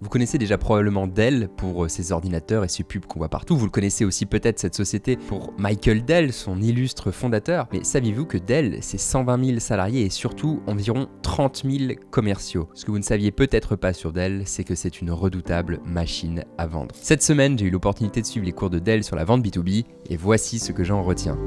Vous connaissez déjà probablement Dell pour ses ordinateurs et ses pubs qu'on voit partout. Vous le connaissez aussi peut-être cette société pour Michael Dell, son illustre fondateur. Mais saviez-vous que Dell, c'est 120 000 salariés et surtout environ 30 000 commerciaux. Ce que vous ne saviez peut-être pas sur Dell, c'est que c'est une redoutable machine à vendre. Cette semaine, j'ai eu l'opportunité de suivre les cours de Dell sur la vente B2B et voici ce que j'en retiens.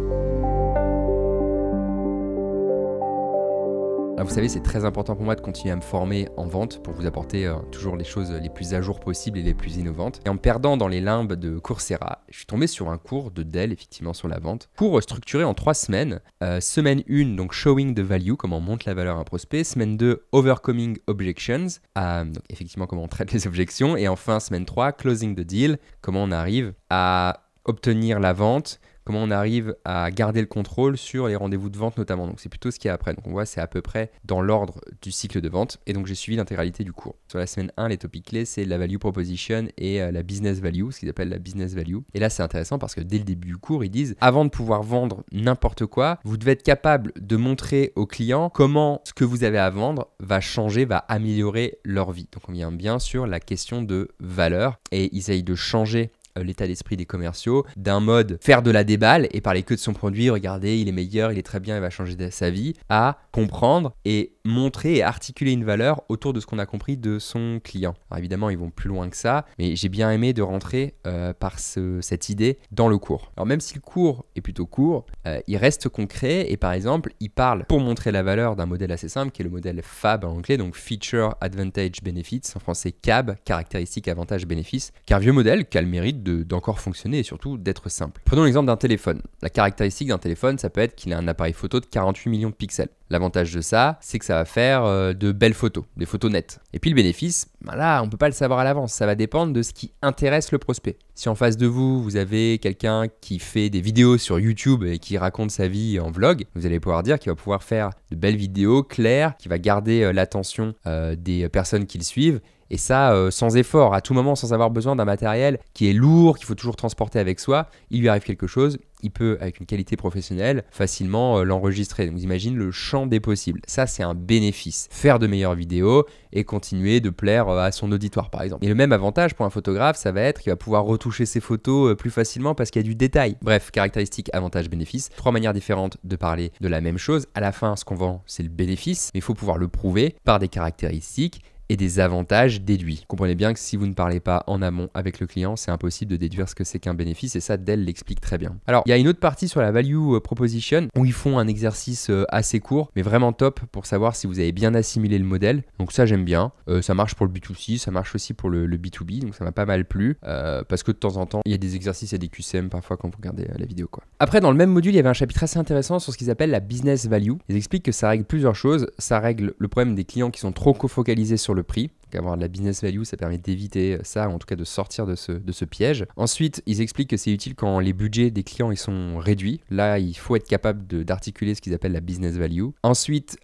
Alors vous savez, c'est très important pour moi de continuer à me former en vente pour vous apporter toujours les choses les plus à jour possibles et les plus innovantes. Et en me perdant dans les limbes de Coursera, je suis tombé sur un cours de Dell, effectivement sur la vente, cours structuré en 3 semaines. Semaine 1, donc Showing the Value, comment on monte la valeur à un prospect. Semaine 2, Overcoming Objections, donc effectivement comment on traite les objections. Et enfin, semaine 3, Closing the Deal, comment on arrive à obtenir la vente, comment on arrive à garder le contrôle sur les rendez-vous de vente notamment. Donc c'est plutôt ce qu'il y a après. Donc on voit c'est à peu près dans l'ordre du cycle de vente. Et donc j'ai suivi l'intégralité du cours. Sur la semaine 1, les topics clés, c'est la value proposition et la business value, ce qu'ils appellent la business value. Et là c'est intéressant parce que dès le début du cours, ils disent avant de pouvoir vendre n'importe quoi, vous devez être capable de montrer aux clients comment ce que vous avez à vendre va changer, va améliorer leur vie. Donc on vient bien sûr la question de valeur et ils essayent de changer l'état d'esprit des commerciaux, d'un mode faire de la déballe et parler que de son produit, regardez, il est meilleur, il est très bien, il va changer sa vie, à comprendre et montrer et articuler une valeur autour de ce qu'on a compris de son client. Alors évidemment, ils vont plus loin que ça, mais j'ai bien aimé de rentrer par cette idée dans le cours. Alors même si le cours est plutôt court, il reste concret et par exemple, il parle pour montrer la valeur d'un modèle assez simple qui est le modèle FAB en anglais, donc Feature Advantage Benefits, en français CAB, caractéristiques, avantages, bénéfices, qui est un vieux modèle qui a le mérite d'encore fonctionner et surtout d'être simple. Prenons l'exemple d'un téléphone. La caractéristique d'un téléphone, ça peut être qu'il a un appareil photo de 48 millions de pixels. L'avantage de ça, c'est que ça va faire de belles photos, des photos nettes. Et puis le bénéfice, là, on ne peut pas le savoir à l'avance. Ça va dépendre de ce qui intéresse le prospect. Si en face de vous, vous avez quelqu'un qui fait des vidéos sur YouTube et qui raconte sa vie en vlog, vous allez pouvoir dire qu'il va pouvoir faire de belles vidéos claires, qui va garder l'attention des personnes qui le suivent. Et ça, sans effort, à tout moment, sans avoir besoin d'un matériel qui est lourd, qu'il faut toujours transporter avec soi. Il lui arrive quelque chose, il peut, avec une qualité professionnelle, facilement l'enregistrer. Donc, vous imaginez le champ des possibles. Ça, c'est un bénéfice. Faire de meilleures vidéos et continuer de plaire à son auditoire, par exemple. Et le même avantage pour un photographe, ça va être qu'il va pouvoir retoucher ses photos plus facilement parce qu'il y a du détail. Bref, caractéristiques, avantages, bénéfices. 3 manières différentes de parler de la même chose. À la fin, ce qu'on vend, c'est le bénéfice, mais il faut pouvoir le prouver par des caractéristiques et des avantages déduits. Comprenez bien que si vous ne parlez pas en amont avec le client, c'est impossible de déduire ce que c'est qu'un bénéfice et ça, Dell l'explique très bien. Alors, il y a une autre partie sur la value proposition où ils font un exercice assez court, mais vraiment top pour savoir si vous avez bien assimilé le modèle. Donc ça, j'aime bien. Ça marche pour le B2C, ça marche aussi pour le B2B, donc ça m'a pas mal plu parce que de temps en temps, il y a des exercices et des QCM parfois quand vous regardez la vidéo, quoi. Après, dans le même module, il y avait un chapitre assez intéressant sur ce qu'ils appellent la business value. Ils expliquent que ça règle plusieurs choses. Ça règle le problème des clients qui sont trop focalisés sur le prix. Avoir de la business value, ça permet d'éviter ça, ou en tout cas de sortir de ce piège. Ensuite, ils expliquent que c'est utile quand les budgets des clients ils sont réduits. Là, il faut être capable d'articuler ce qu'ils appellent la business value. Ensuite,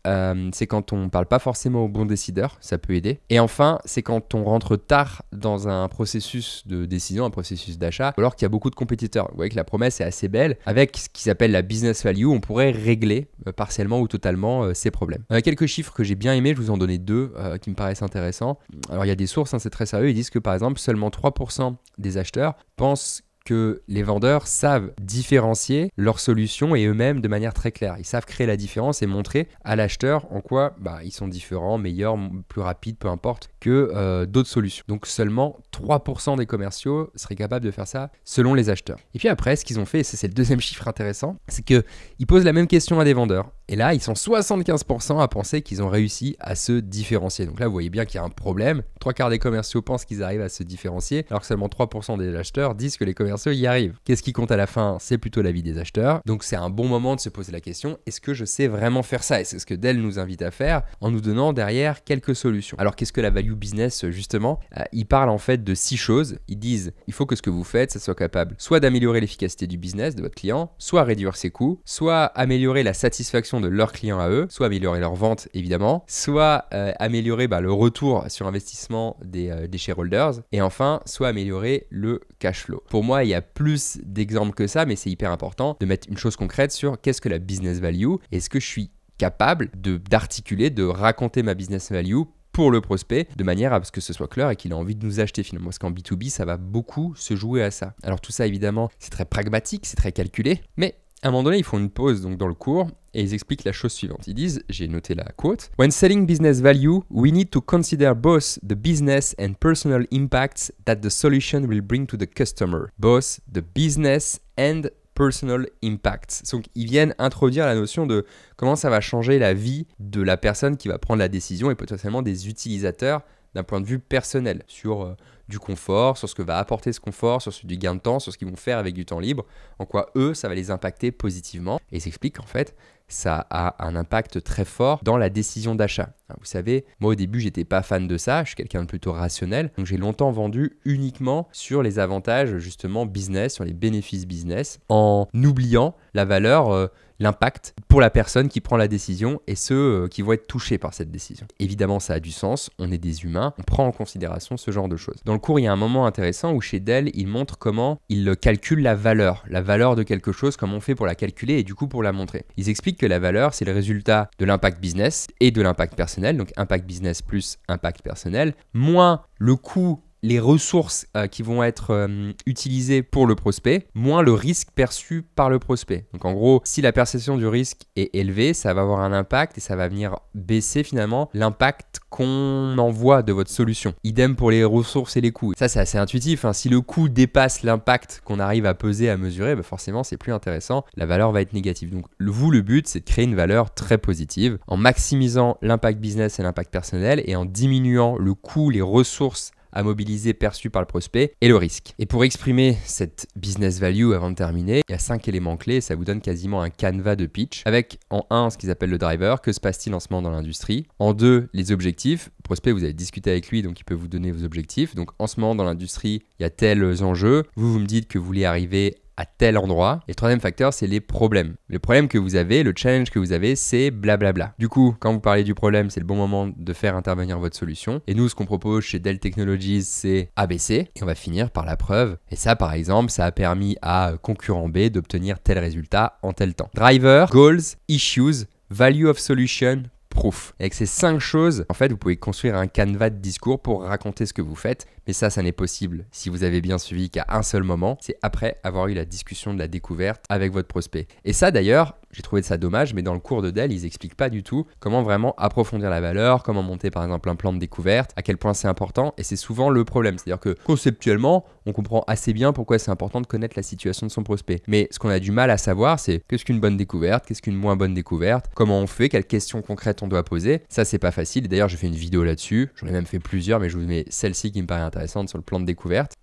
c'est quand on ne parle pas forcément aux bons décideurs, ça peut aider. Et enfin, c'est quand on rentre tard dans un processus de décision, un processus d'achat, alors qu'il y a beaucoup de compétiteurs. Vous voyez que la promesse est assez belle. Avec ce qui s'appelle la business value, on pourrait régler partiellement ou totalement ces problèmes. Il y a quelques chiffres que j'ai bien aimés, je vous en donnais 2 qui me paraissent intéressants. Alors il y a des sources, c'est très sérieux, ils disent que par exemple seulement 3% des acheteurs pensent que les vendeurs savent différencier leurs solutions et eux-mêmes de manière très claire. Ils savent créer la différence et montrer à l'acheteur en quoi ils sont différents, meilleurs, plus rapides, peu importe, que d'autres solutions. Donc seulement 3% des commerciaux seraient capables de faire ça selon les acheteurs. Et puis après, ce qu'ils ont fait, et c'est le deuxième chiffre intéressant, c'est qu'ils posent la même question à des vendeurs. Et là, ils sont 75% à penser qu'ils ont réussi à se différencier. Donc là, vous voyez bien qu'il y a un problème. 3/4 des commerciaux pensent qu'ils arrivent à se différencier, alors que seulement 3% des acheteurs disent que les commerciaux y arrivent. Qu'est-ce qui compte à la fin? C'est plutôt l'avis des acheteurs. Donc c'est un bon moment de se poser la question, est-ce que je sais vraiment faire ça? Et c'est ce que Dell nous invite à faire en nous donnant derrière quelques solutions. Alors qu'est-ce que la value business justement? Ils parlent en fait de 6 choses. Ils disent, il faut que ce que vous faites, ça soit capable soit d'améliorer l'efficacité du business de votre client, soit réduire ses coûts, soit améliorer la satisfaction de leurs clients à eux, soit améliorer leur vente évidemment, soit améliorer le retour sur investissement des shareholders, et enfin, soit améliorer le cash flow. Pour moi, il y a plus d'exemples que ça, mais c'est hyper important de mettre une chose concrète sur qu'est-ce que la business value. Est-ce que je suis capable d'articuler, de raconter ma business value pour le prospect, de manière à ce que ce soit clair et qu'il ait envie de nous acheter finalement. Parce qu'en B2B, ça va beaucoup se jouer à ça. Alors tout ça, évidemment, c'est très pragmatique, c'est très calculé, mais à un moment donné, ils font une pause donc dans le cours et ils expliquent la chose suivante. Ils disent, j'ai noté la quote, "When selling business value, we need to consider both the business and personal impacts that the solution will bring to the customer. Both the business and personal impacts." Donc, ils viennent introduire la notion de comment ça va changer la vie de la personne qui va prendre la décision et potentiellement des utilisateurs d'un point de vue personnel sur du confort, sur ce que va apporter ce confort, sur du gain de temps, sur ce qu'ils vont faire avec du temps libre, en quoi eux, ça va les impacter positivement. Et ils expliquent qu'en fait, ça a un impact très fort dans la décision d'achat. Vous savez, moi au début, j'étais pas fan de ça, je suis quelqu'un de plutôt rationnel, donc j'ai longtemps vendu uniquement sur les avantages justement business, sur les bénéfices business, en oubliant la valeur, l'impact pour la personne qui prend la décision et ceux qui vont être touchés par cette décision. Évidemment, ça a du sens, on est des humains, on prend en considération ce genre de choses. Dans le cours, il y a un moment intéressant où chez Dell, ils montrent comment ils calculent la valeur de quelque chose, comment on fait pour la calculer et du coup pour la montrer. Ils expliquent que la valeur, c'est le résultat de l'impact business et de l'impact personnel, donc impact business plus impact personnel, moins le coût, les ressources qui vont être utilisées pour le prospect, moins le risque perçu par le prospect. Donc en gros, si la perception du risque est élevée, ça va avoir un impact et ça va venir baisser finalement l'impact qu'on envoie de votre solution. Idem pour les ressources et les coûts. Ça, c'est assez intuitif, hein. Si le coût dépasse l'impact qu'on arrive à peser, à mesurer, forcément, c'est plus intéressant. La valeur va être négative. Donc le but, c'est de créer une valeur très positive en maximisant l'impact business et l'impact personnel et en diminuant le coût, les ressources à mobiliser perçu par le prospect et le risque. Et pour exprimer cette business value avant de terminer, il y a 5 éléments clés et ça vous donne quasiment un canevas de pitch avec en 1 ce qu'ils appellent le driver, que se passe-t-il en ce moment dans l'industrie, en 2 les objectifs, le prospect vous avez discuté avec lui donc il peut vous donner vos objectifs, donc en ce moment dans l'industrie il y a tels enjeux, vous me dites que vous voulez arriver à tel endroit. Et le troisième facteur, c'est les problèmes. Le problème que vous avez, le challenge que vous avez, c'est blablabla. Du coup, quand vous parlez du problème, c'est le bon moment de faire intervenir votre solution. Et nous, ce qu'on propose chez Dell Technologies, c'est ABC. Et on va finir par la preuve. Et ça, par exemple, ça a permis à concurrent B d'obtenir tel résultat en tel temps. Driver, goals, issues, value of solution, proof. Et avec ces 5 choses, en fait, vous pouvez construire un canevas de discours pour raconter ce que vous faites. Mais ça n'est possible si vous avez bien suivi qu'à un seul moment, c'est après avoir eu la discussion de la découverte avec votre prospect. Et ça d'ailleurs, j'ai trouvé ça dommage, mais dans le cours de Dell, ils n'expliquent pas du tout comment vraiment approfondir la valeur, comment monter par exemple un plan de découverte, à quel point c'est important, et c'est souvent le problème. C'est-à-dire que conceptuellement, on comprend assez bien pourquoi c'est important de connaître la situation de son prospect. Mais ce qu'on a du mal à savoir, c'est qu'est-ce qu'une bonne découverte, qu'est-ce qu'une moins bonne découverte, comment on fait, quelles questions concrètes on doit poser. Ça, c'est pas facile. D'ailleurs, j'ai fait une vidéo là-dessus, j'en ai même fait plusieurs, mais je vous mets celle-ci qui me paraît intéressante sur le plan de découverte,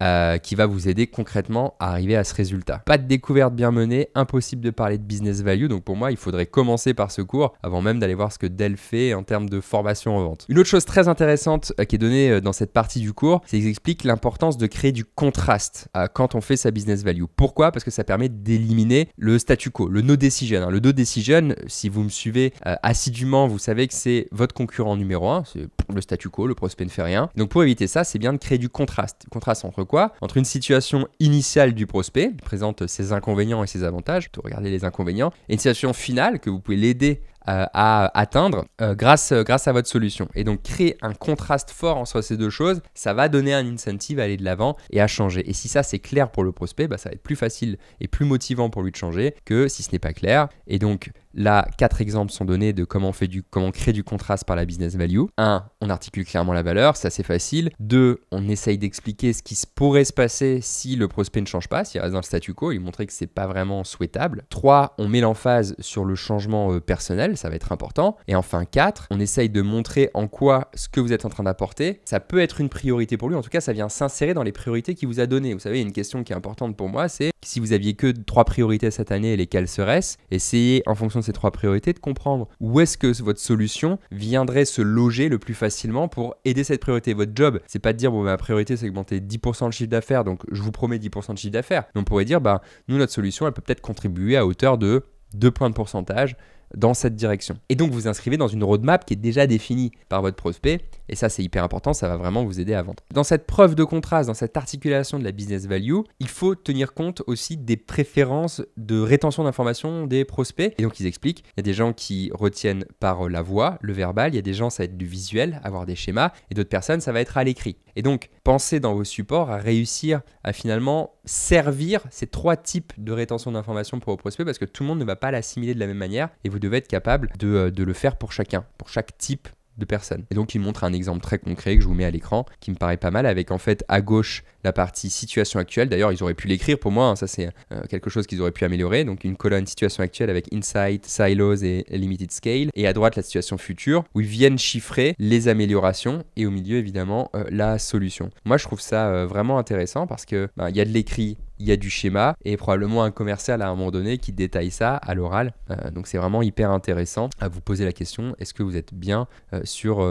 qui va vous aider concrètement à arriver à ce résultat. Pas de découverte bien menée, impossible de parler de business value, donc pour moi, il faudrait commencer par ce cours avant même d'aller voir ce que Dell fait en termes de formation en vente. Une autre chose très intéressante qui est donnée dans cette partie du cours, c'est qu'ils expliquent l'importance de créer du contraste quand on fait sa business value. Pourquoi ? Parce que ça permet d'éliminer le statu quo, le no decision. Le no decision, si vous me suivez assidûment, vous savez que c'est votre concurrent numéro 1, c'est le statu quo, le prospect ne fait rien. Donc pour éviter ça, c'est bien de créer du contraste. Contraste entre quoi ? Entre une situation initiale du prospect, qui présente ses inconvénients et ses avantages, plutôt regarder les inconvénients, et une situation finale que vous pouvez l'aider à atteindre grâce à votre solution. Et donc créer un contraste fort entre ces deux choses, ça va donner un incentive à aller de l'avant et à changer. Et si ça c'est clair pour le prospect, ça va être plus facile et plus motivant pour lui de changer que si ce n'est pas clair. Et donc là, 4 exemples sont donnés de comment on crée du contraste par la business value. 1, on articule clairement la valeur, ça c'est facile. 2, on essaye d'expliquer ce qui pourrait se passer si le prospect ne change pas, s'il reste dans le statu quo, il montrer que c'est pas vraiment souhaitable. 3, on met l'emphase sur le changement personnel, ça va être important. Et enfin 4, on essaye de montrer en quoi ce que vous êtes en train d'apporter, ça peut être une priorité pour lui, en tout cas ça vient s'insérer dans les priorités qu'il vous a données. Vous savez, il y a une question qui est importante pour moi, c'est si vous aviez que 3 priorités cette année, lesquelles seraient-ce ? Essayez en fonction de ces 3 priorités de comprendre où est-ce que votre solution viendrait se loger le plus facilement pour aider cette priorité. Votre job, c'est pas de dire ma priorité c'est augmenter 10% le chiffre d'affaires, donc je vous promets 10% de chiffre d'affaires. Mais on pourrait dire nous notre solution elle peut peut-être contribuer à hauteur de 2 points de pourcentage dans cette direction. Et donc vous inscrivez dans une roadmap qui est déjà définie par votre prospect, et ça c'est hyper important, ça va vraiment vous aider à vendre. Dans cette preuve de contraste, dans cette articulation de la business value, il faut tenir compte aussi des préférences de rétention d'informations des prospects. Et donc ils expliquent, il y a des gens qui retiennent par la voix, le verbal, il y a des gens ça va être du visuel, avoir des schémas, et d'autres personnes ça va être à l'écrit. Et donc pensez dans vos supports à réussir à finalement servir ces 3 types de rétention d'informations pour vos prospects, parce que tout le monde ne va pas l'assimiler de la même manière, et vous devez être capable de le faire pour chacun, pour chaque type de personnes. Et donc il montre un exemple très concret que je vous mets à l'écran qui me paraît pas mal, avec en fait à gauche la partie situation actuelle. D'ailleurs ils auraient pu l'écrire pour moi, hein, ça c'est quelque chose qu'ils auraient pu améliorer. Donc une colonne situation actuelle avec insight, silos et limited scale, et à droite la situation future où ils viennent chiffrer les améliorations, et au milieu évidemment la solution. Moi je trouve ça vraiment intéressant parce que il y a de l'écrit, il y a du schéma, et probablement un commercial à un moment donné qui détaille ça à l'oral. Donc c'est vraiment hyper intéressant à vous poser la question, est-ce que vous êtes bien sur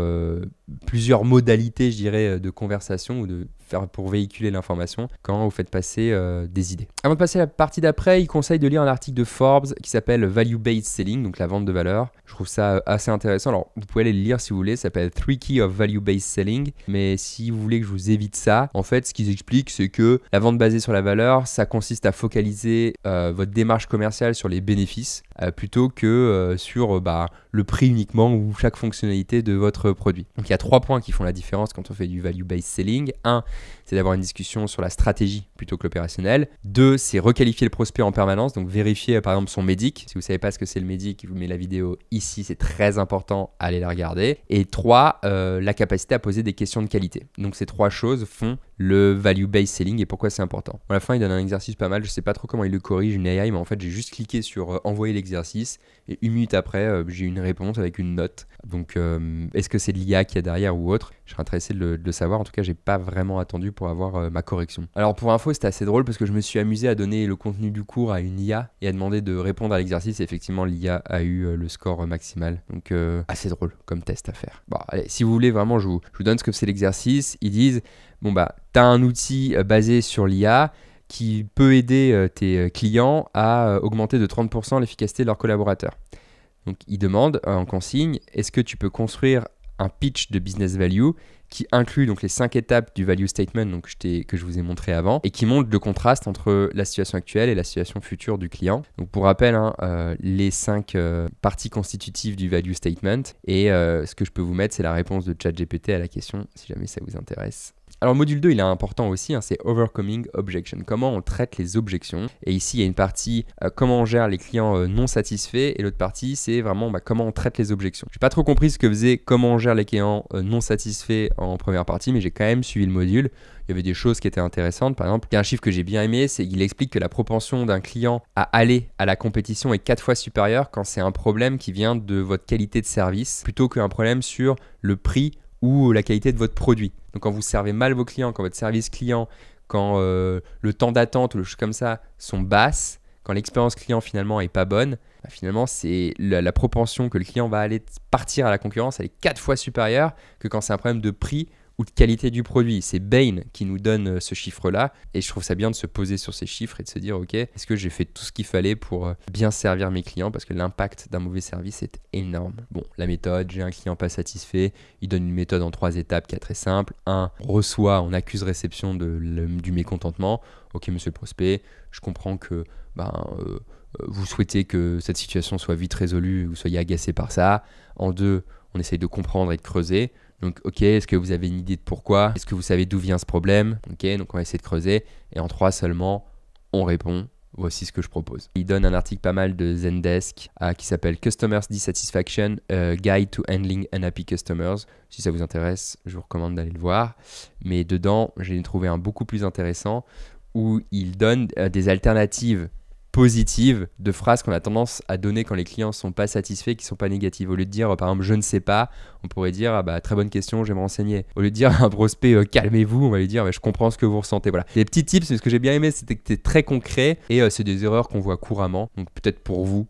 plusieurs modalités, je dirais, de conversation ou de faire pour véhiculer l'information quand vous faites passer des idées. Avant de passer à la partie d'après, il conseille de lire un article de Forbes qui s'appelle Value-Based Selling, donc la vente de valeur. Je trouve ça assez intéressant. Alors, vous pouvez aller le lire si vous voulez, ça s'appelle 3 Keys of Value-Based Selling. Mais si vous voulez que je vous évite ça, en fait, ce qu'ils expliquent, c'est que la vente basée sur la valeur, ça consiste à focaliser votre démarche commerciale sur les bénéfices plutôt que sur le prix uniquement ou chaque fonctionnalité de votre produit. Donc, il y a 3 points qui font la différence quand on fait du Value-Based Selling. 1, c'est d'avoir une discussion sur la stratégie plutôt que l'opérationnel. 2, c'est requalifier le prospect en permanence, donc vérifier par exemple son médic. Si vous ne savez pas ce que c'est le médic, je vous mets la vidéo ici, c'est très important, allez la regarder. Et 3, la capacité à poser des questions de qualité. Donc ces 3 choses font le value-based selling et pourquoi c'est important. À la fin, il donne un exercice pas mal, je ne sais pas trop comment il le corrige, une AI, mais en fait j'ai juste cliqué sur envoyer l'exercice et 1 minute après, j'ai une réponse avec une note. Donc est-ce que c'est de l'IA qu'il y a derrière ou autre? Je serais intéressé de le savoir. En tout cas, j'ai pas vraiment attendu pour avoir ma correction. Alors pour info, c'était assez drôle parce que je me suis amusé à donner le contenu du cours à une IA et à demander de répondre à l'exercice. Et effectivement, l'IA a eu le score maximal. Donc assez drôle comme test à faire. Bon, allez, si vous voulez vraiment, je vous donne ce que c'est l'exercice. Ils disent, bon t'as un outil basé sur l'IA qui peut aider tes clients à augmenter de 30% l'efficacité de leurs collaborateurs. Donc ils demandent en consigne, est-ce que tu peux construire un pitch de business value qui inclut donc les 5 étapes du value statement donc que je vous ai montré avant et qui montre le contraste entre la situation actuelle et la situation future du client. Donc pour rappel, les 5 parties constitutives du value statement, et ce que je peux vous mettre, c'est la réponse de ChatGPT à la question si jamais ça vous intéresse. Alors le module 2, il est important aussi, c'est Overcoming Objection. Comment on traite les objections. Et ici, il y a une partie comment on gère les clients non satisfaits, et l'autre partie, c'est vraiment comment on traite les objections. Je n'ai pas trop compris ce que faisait comment on gère les clients non satisfaits en première partie, mais j'ai quand même suivi le module. Il y avait des choses qui étaient intéressantes. Par exemple, il y a un chiffre que j'ai bien aimé, c'est qu'il explique que la propension d'un client à aller à la compétition est 4 fois supérieure quand c'est un problème qui vient de votre qualité de service plutôt qu'un problème sur le prix ou la qualité de votre produit. Donc quand vous servez mal vos clients, quand votre service client, quand le temps d'attente ou les choses comme ça sont basses, quand l'expérience client finalement est pas bonne, finalement c'est la propension que le client va aller partir à la concurrence, elle est 4 fois supérieure que quand c'est un problème de prix ou de qualité du produit. C'est Bain qui nous donne ce chiffre-là, et je trouve ça bien de se poser sur ces chiffres et de se dire ok, est-ce que j'ai fait tout ce qu'il fallait pour bien servir mes clients, parce que l'impact d'un mauvais service est énorme. Bon, la méthode, j'ai un client pas satisfait, il donne une méthode en 3 étapes qui est très simple. 1, reçoit, on accuse réception du mécontentement. Ok monsieur le prospect, je comprends que vous souhaitez que cette situation soit vite résolue, vous soyez agacé par ça. En 2, on essaye de comprendre et de creuser. Donc, ok, est-ce que vous avez une idée de pourquoi? Est-ce que vous savez d'où vient ce problème? Ok, donc on va essayer de creuser. Et en 3 seulement, on répond. Voici ce que je propose. Il donne un article pas mal de Zendesk qui s'appelle Customer Dissatisfaction, Guide to Handling Unhappy Customers. Si ça vous intéresse, je vous recommande d'aller le voir. Mais dedans, j'ai trouvé un beaucoup plus intéressant où il donne des alternatives positives de phrases qu'on a tendance à donner quand les clients ne sont pas satisfaits, qui ne sont pas négatives. Au lieu de dire par exemple je ne sais pas, on pourrait dire très bonne question, je vais me renseigner. Au lieu de dire à un prospect calmez-vous, on va lui dire je comprends ce que vous ressentez. Voilà. Des petits tips, mais ce que j'ai bien aimé, c'était que c'était très concret et c'est des erreurs qu'on voit couramment. Donc peut-être pour vous,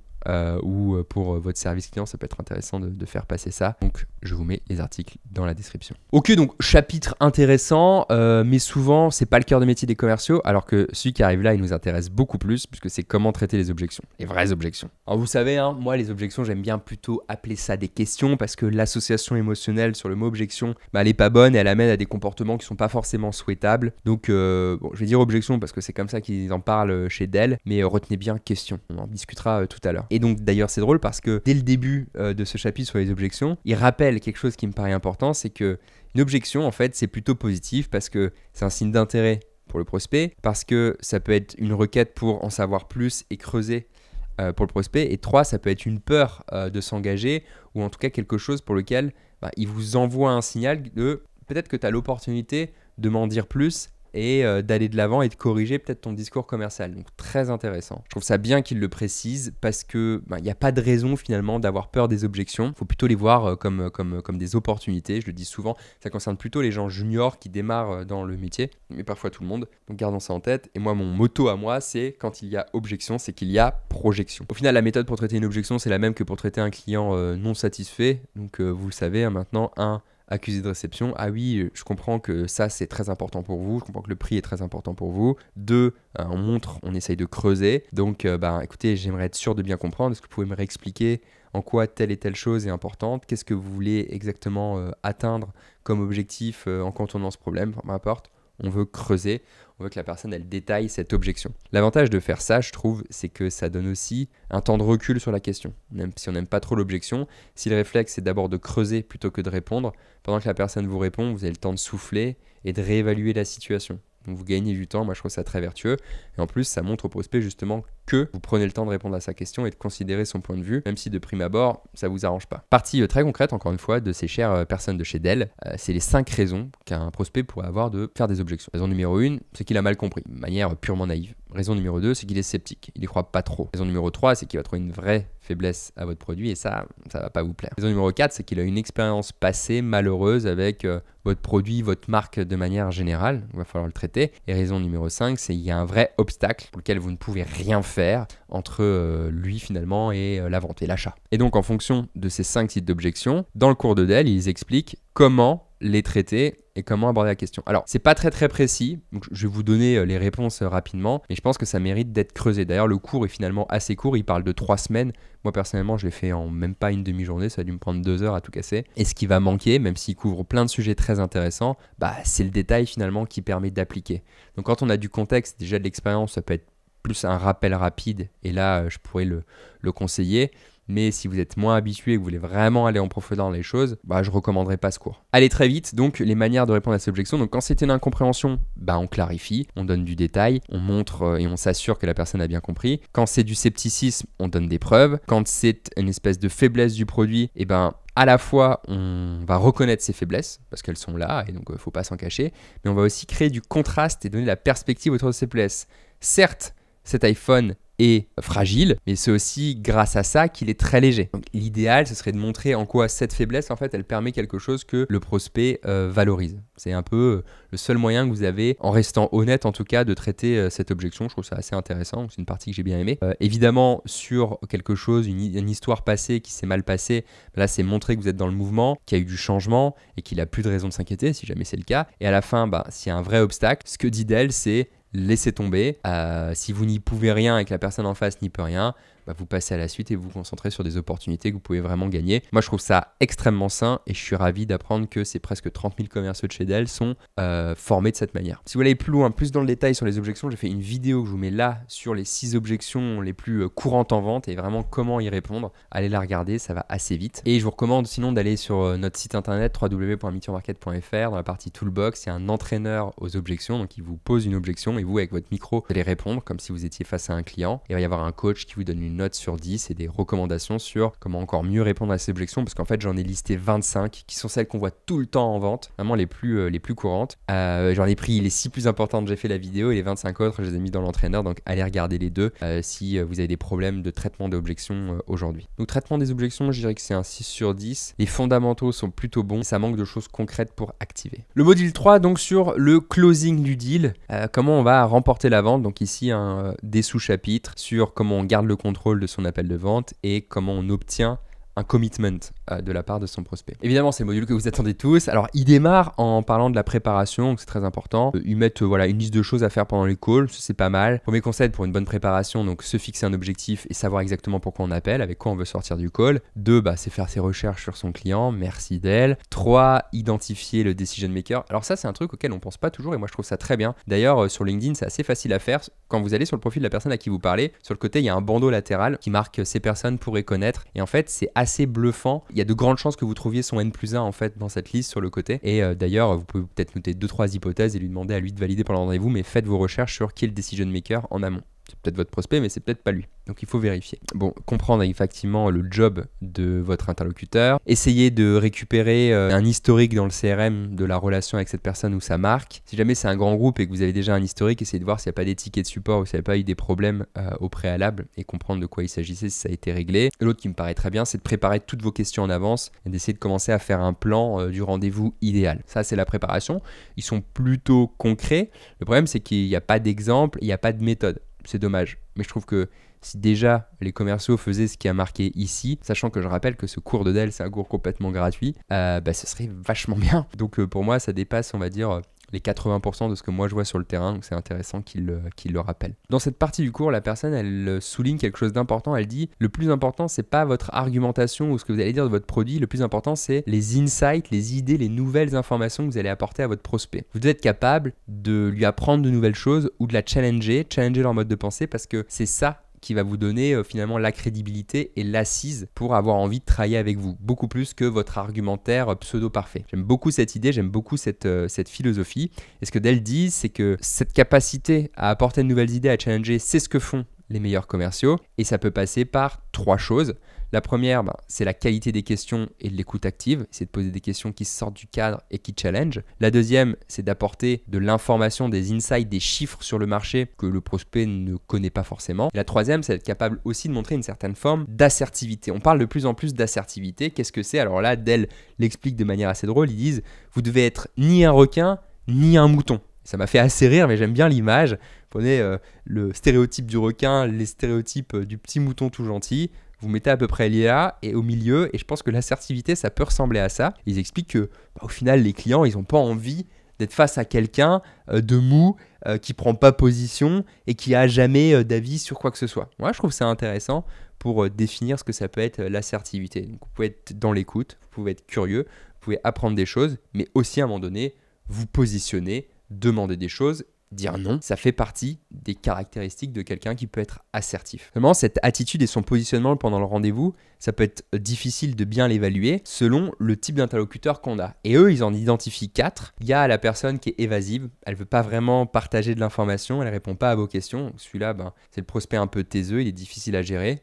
ou pour votre service client, ça peut être intéressant de faire passer ça. Donc, je vous mets les articles dans la description. Ok, donc chapitre intéressant, mais souvent, c'est pas le cœur de métier des commerciaux, alors que celui qui arrive là, il nous intéresse beaucoup plus, puisque c'est comment traiter les objections, les vraies objections. Alors, vous savez, hein, moi, les objections, j'aime bien plutôt appeler ça des questions, parce que l'association émotionnelle sur le mot objection, bah, elle est pas bonne et elle amène à des comportements qui sont pas forcément souhaitables. Donc, bon, je vais dire objection parce que c'est comme ça qu'ils en parlent chez Dell, mais retenez bien question. On en discutera tout à l'heure. Et donc, d'ailleurs, c'est drôle parce que dès le début de ce chapitre sur les objections, il rappelle quelque chose qui me paraît important, c'est que une objection, en fait, c'est plutôt positif parce que c'est un signe d'intérêt pour le prospect, parce que ça peut être une requête pour en savoir plus et creuser pour le prospect. Et 3, ça peut être une peur de s'engager ou en tout cas quelque chose pour lequel il vous envoie un signal de peut-être que tu as l'opportunité de m'en dire plus et d'aller de l'avant et de corriger peut-être ton discours commercial. Donc très intéressant. Je trouve ça bien qu'il le précise parce que n'y a pas de raison finalement d'avoir peur des objections. Il faut plutôt les voir comme des opportunités. Je le dis souvent, ça concerne plutôt les gens juniors qui démarrent dans le métier, mais parfois tout le monde. Donc gardons ça en tête. Et moi, mon motto à moi, c'est quand il y a objection, c'est qu'il y a projection. Au final, la méthode pour traiter une objection, c'est la même que pour traiter un client non satisfait. Donc vous le savez, hein, maintenant, accusé de réception, ah oui, je comprends que ça c'est très important pour vous, je comprends que le prix est très important pour vous. 2, on essaye de creuser. Donc écoutez, j'aimerais être sûr de bien comprendre, est-ce que vous pouvez me réexpliquer en quoi telle et telle chose est importante, qu'est-ce que vous voulez exactement atteindre comme objectif en contournant ce problème, peu importe. On veut creuser, on veut que la personne elle détaille cette objection. L'avantage de faire ça, je trouve, c'est que ça donne aussi un temps de recul sur la question. Même si on n'aime pas trop l'objection, si le réflexe c'est d'abord de creuser plutôt que de répondre, pendant que la personne vous répond, vous avez le temps de souffler et de réévaluer la situation. Donc vous gagnez du temps, moi je trouve ça très vertueux. Et en plus, ça montre au prospect justement que vous prenez le temps de répondre à sa question et de considérer son point de vue, même si de prime abord, ça vous arrange pas. Partie très concrète, encore une fois, de ces chères personnes de chez Dell, c'est les 5 raisons qu'un prospect pourrait avoir de faire des objections. Raison numéro 1, c'est qu'il a mal compris, de manière purement naïve. Raison numéro 2, c'est qu'il est sceptique, il n'y croit pas trop. Raison numéro 3, c'est qu'il va trouver une vraie faiblesse à votre produit et ça va pas vous plaire. Raison numéro 4, c'est qu'il a une expérience passée malheureuse avec votre produit, votre marque de manière générale, il va falloir le traiter. Et raison numéro 5, c'est qu'il y a un vrai obstacle pour lequel vous ne pouvez rien faire entre lui finalement et la vente et l'achat. Et donc en fonction de ces 5 types d'objections, dans le cours de Dell, ils expliquent comment les traiter et comment aborder la question. Alors, c'est pas très précis, donc je vais vous donner les réponses rapidement, mais je pense que ça mérite d'être creusé. D'ailleurs, le cours est finalement assez court, il parle de 3 semaines. Moi, personnellement, je l'ai fait en même pas une demi-journée, ça a dû me prendre 2 heures à tout casser. Et ce qui va manquer, même s'il couvre plein de sujets très intéressants, c'est le détail finalement qui permet d'appliquer. Donc, quand on a du contexte, déjà de l'expérience, ça peut être plus un rappel rapide, et là, je pourrais le conseiller. Mais si vous êtes moins habitué et que vous voulez vraiment aller en profondeur dans les choses, je ne recommanderais pas ce cours. Allez très vite, donc les manières de répondre à ces objections. Donc quand c'est une incompréhension, on clarifie, on donne du détail, on montre et on s'assure que la personne a bien compris. Quand c'est du scepticisme, on donne des preuves. Quand c'est une espèce de faiblesse du produit, à la fois, on va reconnaître ses faiblesses, parce qu'elles sont là, et donc il ne faut pas s'en cacher, mais on va aussi créer du contraste et donner la perspective autour de ses faiblesses. Certes, cet iPhone est fragile, mais c'est aussi grâce à ça qu'il est très léger. Donc l'idéal, ce serait de montrer en quoi cette faiblesse, en fait, elle permet quelque chose que le prospect valorise. C'est un peu le seul moyen que vous avez, en restant honnête en tout cas, de traiter cette objection. Je trouve ça assez intéressant, c'est une partie que j'ai bien aimée. Évidemment, sur quelque chose, une histoire passée qui s'est mal passée, là c'est montrer que vous êtes dans le mouvement, qu'il y a eu du changement et qu'il n'a plus de raison de s'inquiéter, si jamais c'est le cas. Et à la fin, s'il y a un vrai obstacle, ce que dit Dell, c'est laissez tomber. Si vous n'y pouvez rien et que la personne en face n'y peut rien, vous passez à la suite et vous vous concentrez sur des opportunités que vous pouvez vraiment gagner. Moi, je trouve ça extrêmement sain et je suis ravi d'apprendre que ces presque 30 000 commerciaux de chez Dell sont formés de cette manière. Si vous voulez aller plus loin, plus dans le détail sur les objections, j'ai fait une vidéo que je vous mets là sur les 6 objections les plus courantes en vente et vraiment comment y répondre. Allez la regarder, ça va assez vite. Et je vous recommande sinon d'aller sur notre site internet www.meetingmarket.fr. Dans la partie Toolbox, il y a un entraîneur aux objections. Donc, il vous pose une objection et vous, avec votre micro, vous allez répondre comme si vous étiez face à un client. Et il va y avoir un coach qui vous donne une note sur 10 et des recommandations sur comment encore mieux répondre à ces objections, parce qu'en fait j'en ai listé 25 qui sont celles qu'on voit tout le temps en vente, vraiment les plus courantes. J'en ai pris les 6 plus importantes, j'ai fait la vidéo, et les 25 autres je les ai mis dans l'entraîneur, donc allez regarder les deux si vous avez des problèmes de traitement d'objections aujourd'hui. Donc traitement des objections, je dirais que c'est un 6 sur 10. Les fondamentaux sont plutôt bons, ça manque de choses concrètes pour activer. Le module 3 donc sur le closing du deal, comment on va remporter la vente. Donc ici des sous-chapitres sur comment on garde le contrôle control de son appel de vente et comment on obtient un commitment de la part de son prospect. Évidemment, c'est le module que vous attendez tous. Alors, il démarre en parlant de la préparation, donc c'est très important. Ils mettent voilà, une liste de choses à faire pendant les calls, c'est pas mal. Premier conseil pour une bonne préparation, donc se fixer un objectif et savoir exactement pourquoi on appelle, avec quoi on veut sortir du call. 2, c'est faire ses recherches sur son client, merci d'elle. 3, identifier le decision maker. Alors ça, c'est un truc auquel on pense pas toujours et moi je trouve ça très bien. D'ailleurs, sur LinkedIn, c'est assez facile à faire. Quand vous allez sur le profil de la personne à qui vous parlez, sur le côté, il y a un bandeau latéral qui marque ces personnes pourraient connaître. Et en fait, c'est assez bluffant. Il y a de grandes chances que vous trouviez son N+1 en fait dans cette liste sur le côté. Et d'ailleurs, vous pouvez peut-être noter 2-3 hypothèses et lui demander à lui de valider pendant le rendez-vous, mais faites vos recherches sur qui est le decision maker en amont. C'est peut-être votre prospect, mais c'est peut-être pas lui. Donc il faut vérifier. Bon, comprendre effectivement le job de votre interlocuteur. Essayez de récupérer un historique dans le CRM de la relation avec cette personne ou sa marque. Si jamais c'est un grand groupe et que vous avez déjà un historique, essayez de voir s'il n'y a pas des tickets de support ou s'il n'y a pas eu des problèmes au préalable et comprendre de quoi il s'agissait, si ça a été réglé. L'autre qui me paraît très bien, c'est de préparer toutes vos questions en avance et d'essayer de commencer à faire un plan du rendez-vous idéal. Ça, c'est la préparation. Ils sont plutôt concrets. Le problème, c'est qu'il n'y a pas d'exemple, il n'y a pas de méthode. C'est dommage. Mais je trouve que si déjà les commerciaux faisaient ce qui a marqué ici, sachant que je rappelle que ce cours de Dell, c'est un cours complètement gratuit, ce serait vachement bien. Donc pour moi, ça dépasse, on va dire, les 80% de ce que moi je vois sur le terrain, donc c'est intéressant qu'il le rappelle. Dans cette partie du cours, la personne, elle souligne quelque chose d'important, elle dit, le plus important, c'est pas votre argumentation ou ce que vous allez dire de votre produit, le plus important, c'est les insights, les idées, les nouvelles informations que vous allez apporter à votre prospect. Vous devez être capable de lui apprendre de nouvelles choses ou de la challenger leur mode de pensée, parce que c'est ça qui va vous donner finalement la crédibilité et l'assise pour avoir envie de travailler avec vous, beaucoup plus que votre argumentaire pseudo-parfait. J'aime beaucoup cette idée, j'aime beaucoup cette philosophie. Et ce que Dell dit, c'est que cette capacité à apporter de nouvelles idées, à challenger, c'est ce que font les meilleurs commerciaux. Et ça peut passer par 3 choses. La première, c'est la qualité des questions et de l'écoute active. C'est de poser des questions qui sortent du cadre et qui challenge. La deuxième, c'est d'apporter de l'information, des insights, des chiffres sur le marché que le prospect ne connaît pas forcément. Et la troisième, c'est d'être capable aussi de montrer une certaine forme d'assertivité. On parle de plus en plus d'assertivité. Qu'est-ce que c'est? Alors là, Dell l'explique de manière assez drôle. Ils disent, vous devez être ni un requin, ni un mouton. Ça m'a fait assez rire, mais j'aime bien l'image. Prenez le stéréotype du requin, les stéréotypes du petit mouton tout gentil. Vous mettez à peu près l'IA et au milieu, et je pense que l'assertivité, ça peut ressembler à ça. Ils expliquent que, au final, les clients, ils n'ont pas envie d'être face à quelqu'un de mou, qui prend pas position et qui a jamais d'avis sur quoi que ce soit. Moi, je trouve ça intéressant pour définir ce que ça peut être l'assertivité. Donc, vous pouvez être dans l'écoute, vous pouvez être curieux, vous pouvez apprendre des choses, mais aussi à un moment donné, vous positionner, demander des choses. Dire non, ça fait partie des caractéristiques de quelqu'un qui peut être assertif. Vraiment, cette attitude et son positionnement pendant le rendez-vous, ça peut être difficile de bien l'évaluer selon le type d'interlocuteur qu'on a. Et eux, ils en identifient 4. Il y a la personne qui est évasive, elle ne veut pas vraiment partager de l'information, elle ne répond pas à vos questions. Celui-là, c'est le prospect un peu taiseux, il est difficile à gérer.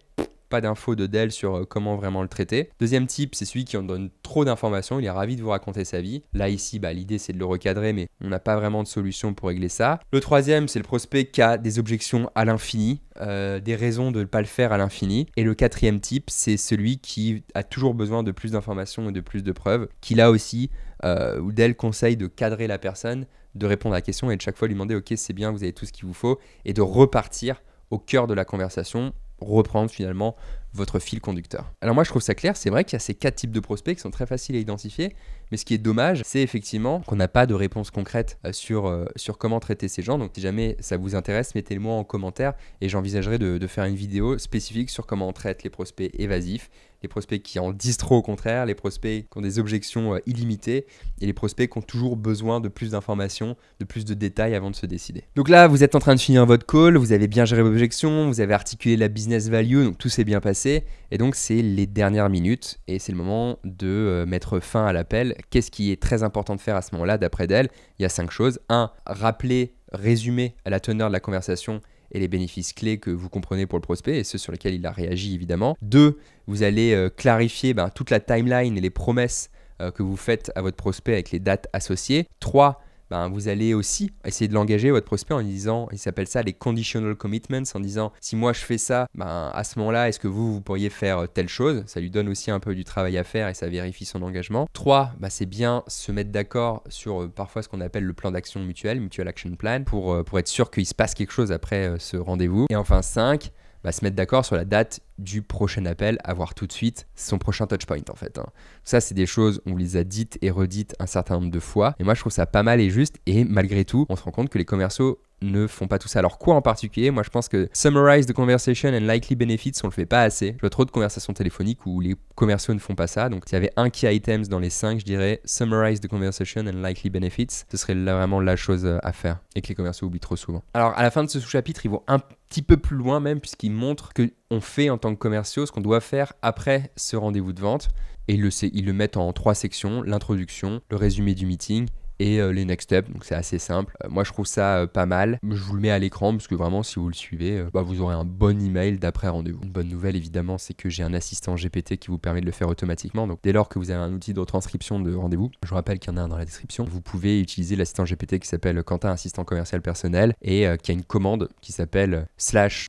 Pas d'infos de Dell sur comment vraiment le traiter. Deuxième type, c'est celui qui en donne trop d'informations, il est ravi de vous raconter sa vie. Là ici, l'idée c'est de le recadrer, mais on n'a pas vraiment de solution pour régler ça. Le troisième, c'est le prospect qui a des objections à l'infini, des raisons de ne pas le faire à l'infini. Et le quatrième type, c'est celui qui a toujours besoin de plus d'informations et de plus de preuves, qui là aussi, où Dell conseille de cadrer la personne, de répondre à la question et de chaque fois lui demander « Ok, c'est bien, vous avez tout ce qu'il vous faut » et de repartir au cœur de la conversation, reprendre finalement votre fil conducteur. Alors moi je trouve ça clair, c'est vrai qu'il y a ces 4 types de prospects qui sont très faciles à identifier, mais ce qui est dommage, c'est effectivement qu'on n'a pas de réponse concrète sur comment traiter ces gens. Donc si jamais ça vous intéresse, mettez-le moi en commentaire et j'envisagerai de faire une vidéo spécifique sur comment on traite les prospects évasifs, les prospects qui en disent trop au contraire, les prospects qui ont des objections illimitées et les prospects qui ont toujours besoin de plus d'informations, de plus de détails avant de se décider. Donc là, vous êtes en train de finir votre call, vous avez bien géré vos objections, vous avez articulé la business value, donc tout s'est bien passé. Et donc, c'est les dernières minutes et c'est le moment de mettre fin à l'appel. Qu'est-ce qui est très important de faire à ce moment-là, d'après Dell? Il y a 5 choses. 1. Rappeler, résumer la teneur de la conversation et les bénéfices clés que vous comprenez pour le prospect et ceux sur lesquels il a réagi évidemment. 2. Vous allez clarifier toute la timeline et les promesses que vous faites à votre prospect avec les dates associées. 3. Vous allez aussi essayer de l'engager, votre prospect, en disant, il s'appelle ça les conditional commitments, en disant si moi je fais ça, à ce moment-là, est-ce que vous pourriez faire telle chose? Ça lui donne aussi un peu du travail à faire et ça vérifie son engagement. 3, c'est bien se mettre d'accord sur parfois ce qu'on appelle le plan d'action mutuel, Mutual Action Plan, pour être sûr qu'il se passe quelque chose après ce rendez-vous. Et enfin 5, se mettre d'accord sur la date du prochain appel, avoir tout de suite son prochain touchpoint en fait. Ça, c'est des choses, on vous les a dites et redites un certain nombre de fois. Et moi, je trouve ça pas mal et juste. Et malgré tout, on se rend compte que les commerciaux ne font pas tout ça. Alors quoi en particulier? Moi je pense que summarize the conversation and likely benefits, on le fait pas assez. Je vois trop de conversations téléphoniques où les commerciaux ne font pas ça. Donc s'il y avait un key items dans les 5, je dirais summarize the conversation and likely benefits. Ce serait là vraiment la chose à faire et que les commerciaux oublient trop souvent. Alors à la fin de ce sous-chapitre, ils vont un petit peu plus loin même puisqu'ils montrent qu'on fait en tant que commerciaux ce qu'on doit faire après ce rendez-vous de vente. Et ils le mettent en 3 sections, l'introduction, le résumé du meeting et les next steps, donc c'est assez simple. Moi je trouve ça pas mal. Je vous le mets à l'écran parce que vraiment si vous le suivez, vous aurez un bon email d'après rendez-vous. Une bonne nouvelle évidemment, c'est que j'ai un assistant GPT qui vous permet de le faire automatiquement. Donc dès lors que vous avez un outil de retranscription de rendez-vous, je vous rappelle qu'il y en a un dans la description, vous pouvez utiliser l'assistant GPT qui s'appelle Quentin Assistant Commercial Personnel et qui a une commande qui s'appelle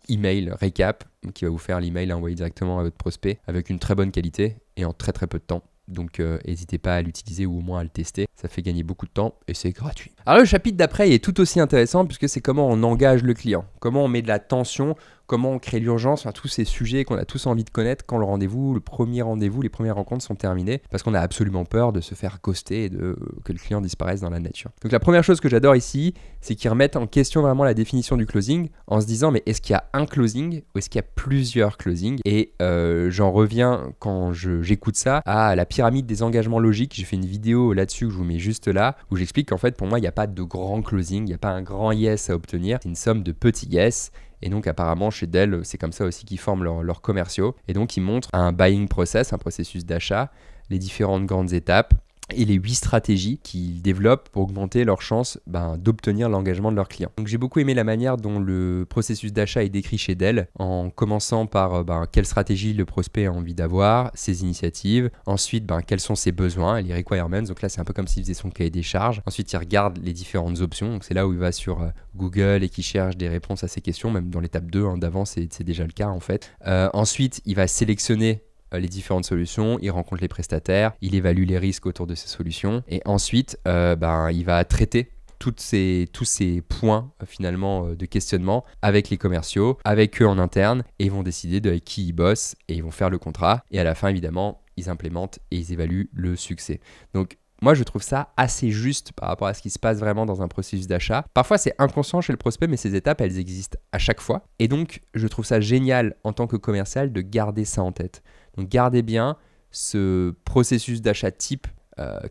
/email recap qui va vous faire l'email à envoyer directement à votre prospect avec une très bonne qualité et en très très peu de temps. Donc n'hésitez pas à l'utiliser ou au moins à le tester, ça fait gagner beaucoup de temps et c'est gratuit. Alors le chapitre d'après est tout aussi intéressant puisque c'est comment on engage le client, comment on met de la tension, comment on crée l'urgence, enfin tous ces sujets qu'on a tous envie de connaître quand le premier rendez-vous, les premières rencontres sont terminées parce qu'on a absolument peur de se faire ghoster et que le client disparaisse dans la nature. Donc la première chose que j'adore ici, c'est qu'ils remettent en question vraiment la définition du closing en se disant mais est-ce qu'il y a un closing ou est-ce qu'il y a plusieurs closings? Et j'en reviens quand j'écoute ça à la pyramide des engagements logiques. J'ai fait une vidéo là-dessus que je vous mets juste là où j'explique qu'en fait pour moi il n'y a pas de grand closing, il n'y a pas un grand yes à obtenir, c'est une somme de petits yes. Et donc apparemment chez Dell, c'est comme ça aussi qu'ils forment leurs commerciaux. Et donc ils montrent un buying process, un processus d'achat, les différentes grandes étapes et les 8 stratégies qu'ils développent pour augmenter leurs chances d'obtenir l'engagement de leurs clients. Donc j'ai beaucoup aimé la manière dont le processus d'achat est décrit chez Dell, en commençant par quelle stratégie le prospect a envie d'avoir, ses initiatives, ensuite quels sont ses besoins, les requirements, donc là c'est un peu comme s'il faisait son cahier des charges, ensuite il regarde les différentes options, donc c'est là où il va sur Google et qui cherche des réponses à ces questions, même dans l'étape 2, d'avant c'est déjà le cas en fait. Ensuite il va sélectionner les différentes solutions, il rencontre les prestataires, il évalue les risques autour de ces solutions et ensuite il va traiter tous ces points finalement de questionnement avec les commerciaux, avec eux en interne et ils vont décider avec qui ils bossent et ils vont faire le contrat et à la fin évidemment ils implémentent et ils évaluent le succès. Donc moi, je trouve ça assez juste par rapport à ce qui se passe vraiment dans un processus d'achat. Parfois, c'est inconscient chez le prospect, mais ces étapes, elles existent à chaque fois. Et donc, je trouve ça génial en tant que commercial de garder ça en tête. Donc, gardez bien ce processus d'achat type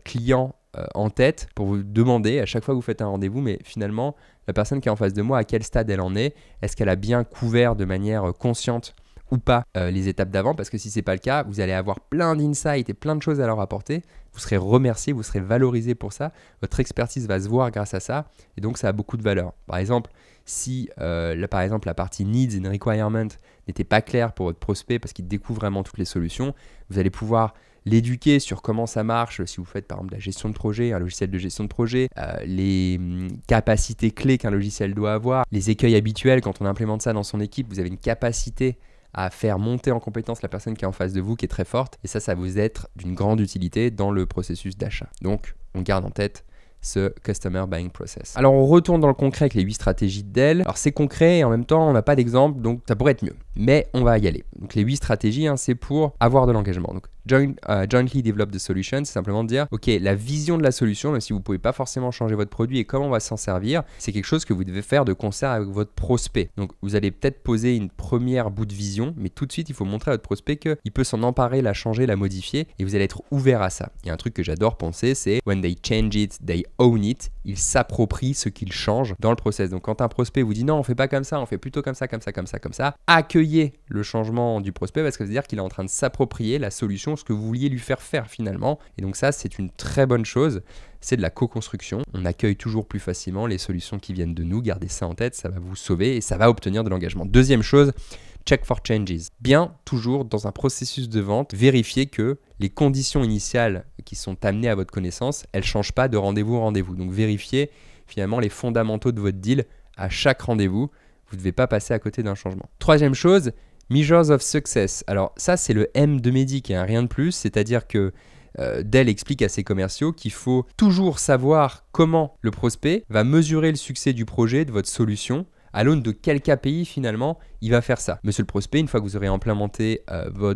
client en tête pour vous demander à chaque fois que vous faites un rendez-vous, mais finalement, la personne qui est en face de moi, à quel stade elle en est? Est-ce qu'elle a bien couvert de manière consciente ou pas les étapes d'avant, parce que si c'est pas le cas, vous allez avoir plein d'insights et plein de choses à leur apporter, vous serez remercié, vous serez valorisé pour ça, votre expertise va se voir grâce à ça, et donc ça a beaucoup de valeur. Par exemple, si la partie needs and requirements n'était pas claire pour votre prospect parce qu'il découvre vraiment toutes les solutions, vous allez pouvoir l'éduquer sur comment ça marche, si vous faites par exemple de la gestion de projet, un logiciel de gestion de projet, les capacités clés qu'un logiciel doit avoir, les écueils habituels quand on implémente ça dans son équipe, vous avez une capacité à faire monter en compétence la personne qui est en face de vous, qui est très forte, et ça vous être d'une grande utilité dans le processus d'achat. Donc, on garde en tête ce Customer Buying Process. Alors, on retourne dans le concret avec les 8 stratégies de Dell. Alors, c'est concret et en même temps, on n'a pas d'exemple, donc ça pourrait être mieux. Mais on va y aller. Donc, les 8 stratégies, c'est pour avoir de l'engagement. Donc, jointly develop the solution, c'est simplement de dire, ok, la vision de la solution, même si vous ne pouvez pas forcément changer votre produit et comment on va s'en servir, c'est quelque chose que vous devez faire de concert avec votre prospect. Donc, vous allez peut-être poser une première bout de vision, mais tout de suite, il faut montrer à votre prospect qu'il peut s'en emparer, la changer, la modifier, et vous allez être ouvert à ça. Il y a un truc que j'adore penser, c'est when they change it, they own it. Ils s'approprient ce qu'ils changent dans le process. Donc, quand un prospect vous dit non, on fait pas comme ça, on fait plutôt comme ça, comme ça, comme ça, comme ça, accueillez le changement du prospect parce que ça veut dire qu'il est en train de s'approprier la solution, ce que vous vouliez lui faire faire finalement. Et donc ça, c'est une très bonne chose. C'est de la co-construction. On accueille toujours plus facilement les solutions qui viennent de nous. Gardez ça en tête, ça va vous sauver et ça va obtenir de l'engagement. Deuxième chose, check for changes. Bien, toujours dans un processus de vente, vérifiez que les conditions initiales qui sont amenées à votre connaissance, elles ne changent pas de rendez-vous en rendez-vous. Donc vérifiez finalement les fondamentaux de votre deal à chaque rendez-vous. Vous ne devez pas passer à côté d'un changement. Troisième chose, measures of success. Alors ça, c'est le M de Medic et rien de plus, c'est-à-dire que Dell explique à ses commerciaux qu'il faut toujours savoir comment le prospect va mesurer le succès du projet, de votre solution, À l'aune de quel KPI finalement il va faire ça. Monsieur le prospect, une fois que vous aurez implémenté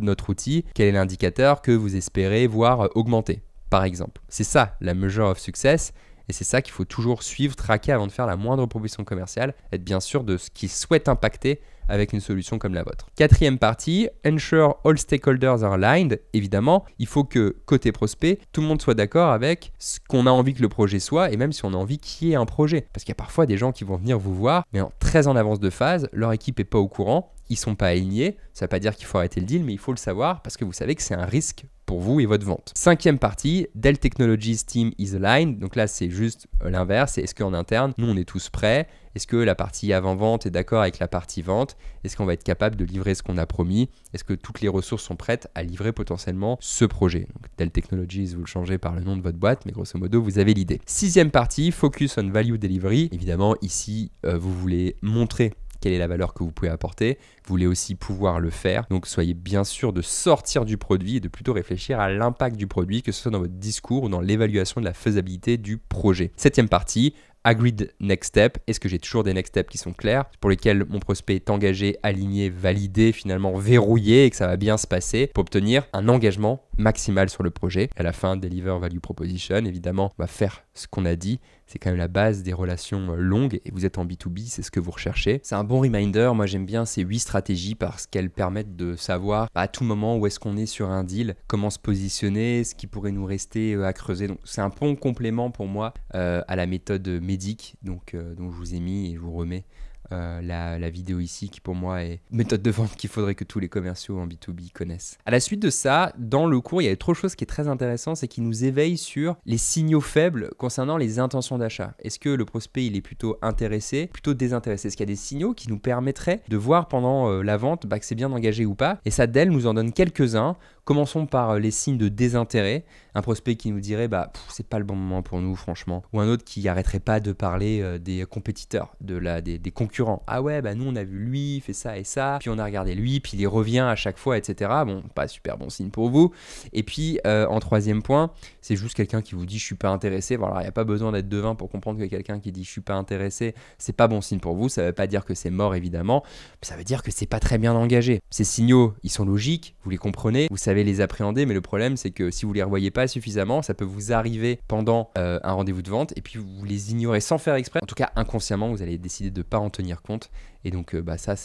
notre outil, quel est l'indicateur que vous espérez voir augmenter, par exemple. C'est ça la measure of success. Et c'est ça qu'il faut toujours suivre, traquer avant de faire la moindre proposition commerciale, être bien sûr de ce qu'il souhaite impacter avec une solution comme la vôtre. Quatrième partie, ensure all stakeholders are aligned. Évidemment, il faut que côté prospect, tout le monde soit d'accord avec ce qu'on a envie que le projet soit et même si on a envie qu'il y ait un projet. Parce qu'il y a parfois des gens qui vont venir vous voir, mais très en avance de phase, leur équipe n'est pas au courant, ils ne sont pas alignés. Ça ne veut pas dire qu'il faut arrêter le deal, mais il faut le savoir parce que vous savez que c'est un risque pour vous et votre vente. Cinquième partie, Dell Technologies Team is aligned. Donc là, c'est juste l'inverse. Est-ce qu'en interne, nous, on est tous prêts? Est-ce que la partie avant-vente est d'accord avec la partie vente? Est-ce qu'on va être capable de livrer ce qu'on a promis? Est-ce que toutes les ressources sont prêtes à livrer potentiellement ce projet? Donc, Dell Technologies, vous le changez par le nom de votre boîte, mais grosso modo, vous avez l'idée. Sixième partie, Focus on Value Delivery. Évidemment, ici, vous voulez montrer quelle est la valeur que vous pouvez apporter. Vous voulez aussi pouvoir le faire. Donc, soyez bien sûr de sortir du produit et de plutôt réfléchir à l'impact du produit, que ce soit dans votre discours ou dans l'évaluation de la faisabilité du projet. Septième partie, Agreed Next Step. Est-ce que j'ai toujours des Next Steps qui sont clairs, pour lesquels mon prospect est engagé, aligné, validé, finalement verrouillé et que ça va bien se passer pour obtenir un engagement maximal sur le projet. À la fin, Deliver Value Proposition, évidemment, on va faire ce qu'on a dit. C'est quand même la base des relations longues et vous êtes en B2B, c'est ce que vous recherchez. C'est un bon reminder. Moi, j'aime bien ces 8 stratégies parce qu'elles permettent de savoir à tout moment où est-ce qu'on est sur un deal, comment se positionner, ce qui pourrait nous rester à creuser. Donc, c'est un bon complément pour moi à la méthode MEDDIC, dont je vous ai mis et je vous remets la vidéo ici qui pour moi est une méthode de vente qu'il faudrait que tous les commerciaux en B2B connaissent. À la suite de ça, dans le cours, il y a autre chose qui est très intéressant, c'est qu'il nous éveille sur les signaux faibles concernant les intentions d'achat. Est-ce que le prospect il est plutôt intéressé, plutôt désintéressé? Est-ce qu'il y a des signaux qui nous permettraient de voir pendant la vente que c'est bien engagé ou pas? Et ça, Dell nous en donne quelques-uns. Commençons par les signes de désintérêt. Un prospect qui nous dirait c'est pas le bon moment pour nous franchement. Ou un autre qui arrêterait pas de parler des compétiteurs, des concurrents. Ah ouais, nous on a vu lui, il fait ça et ça, puis on a regardé lui, puis il y revient à chaque fois, etc. Bon, pas super bon signe pour vous. Et puis en troisième point, c'est juste quelqu'un qui vous dit je suis pas intéressé. Voilà, il n'y a pas besoin d'être devin pour comprendre que quelqu'un qui dit je suis pas intéressé, c'est pas bon signe pour vous. Ça veut pas dire que c'est mort évidemment, mais ça veut dire que c'est pas très bien engagé. Ces signaux, ils sont logiques, vous les comprenez, vous savez les appréhender, mais le problème c'est que si vous les revoyez pas suffisamment, ça peut vous arriver pendant un rendez-vous de vente et puis vous les ignorez sans faire exprès. En tout cas inconsciemment, vous allez décider de pas en tenir compte et donc ça